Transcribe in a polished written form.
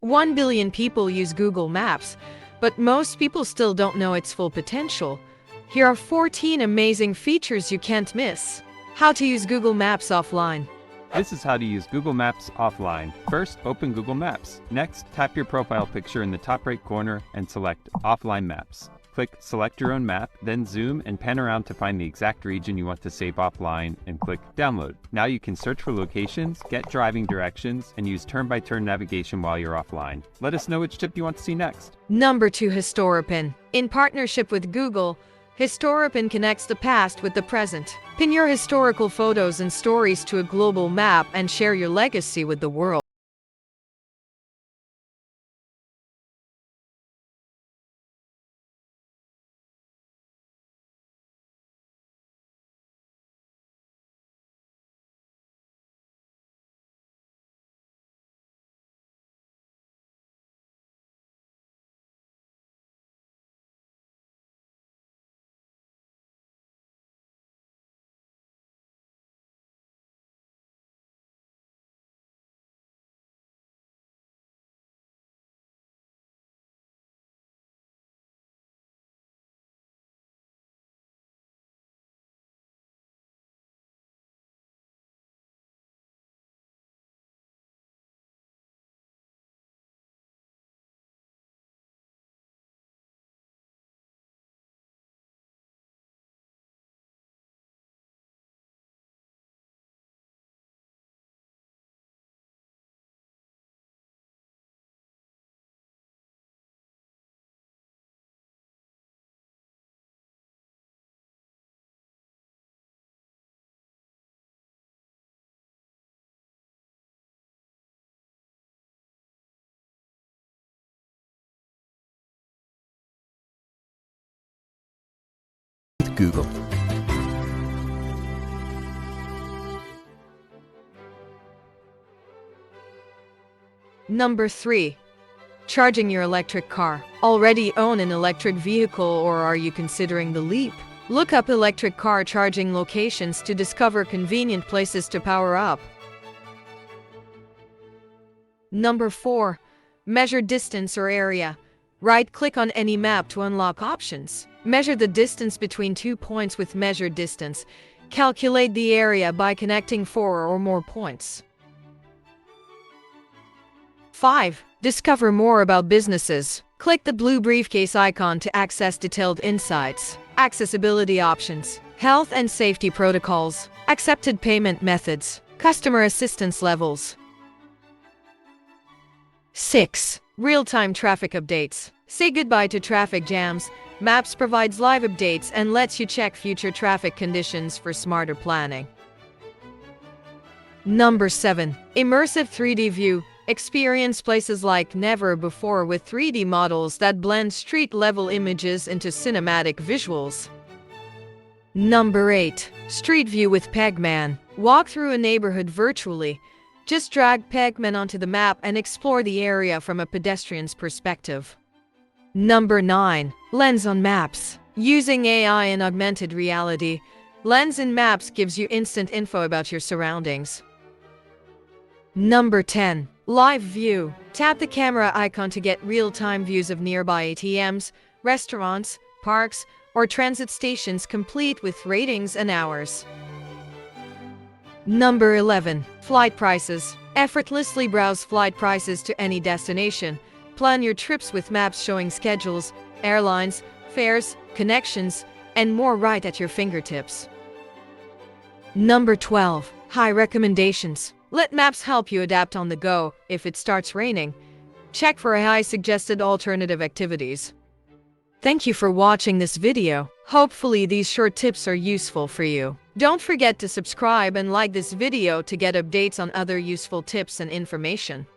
1 billion people use Google Maps, but most people still don't know its full potential. Here are 14 amazing features you can't miss. How to use Google Maps offline. This is how to use Google Maps offline. First, open Google Maps. Next, tap your profile picture in the top right corner and select Offline Maps. Click Select Your Own Map, then zoom and pan around to find the exact region you want to save offline and click Download. Now you can search for locations, get driving directions, and use turn-by-turn navigation while you're offline. Let us know which tip you want to see next. Number 2. Historipin. In partnership with Google, Historipin connects the past with the present. Pin your historical photos and stories to a global map and share your legacy with the world. With Google. Number 3. Charging your electric car. Already own an electric vehicle, or are you considering the leap? Look up electric car charging locations to discover convenient places to power up. Number 4. Measure distance or area. Right-click on any map to unlock options. Measure the distance between 2 points with Measure Distance. Calculate the area by connecting 4 or more points. 5. Discover more about businesses. Click the blue briefcase icon to access detailed insights. Accessibility options, health and safety protocols, accepted payment methods, customer assistance levels. 6. Real-time traffic updates. Say goodbye to traffic jams. Maps provides live updates and lets you check future traffic conditions for smarter planning. Number 7. Immersive 3D view. Experience places like never before with 3D models that blend street-level images into cinematic visuals. Number 8. Street view with Pegman. Walk through a neighborhood virtually. Just drag Pegman onto the map and explore the area from a pedestrian's perspective. Number 9. Lens on Maps. Using AI and augmented reality, Lens in Maps gives you instant info about your surroundings. Number 10. Live view. Tap the camera icon to get real-time views of nearby ATMs, restaurants, parks, or transit stations complete with ratings and hours. Number 11. Flight prices. Effortlessly browse flight prices to any destination. Plan your trips with maps showing schedules, airlines, fares, connections, and more right at your fingertips. Number 12. High recommendations. Let maps help you adapt on the go. If it starts raining, check for high suggested alternative activities. Thank you for watching this video. Hopefully these short tips are useful for you. Don't forget to subscribe and like this video to get updates on other useful tips and information.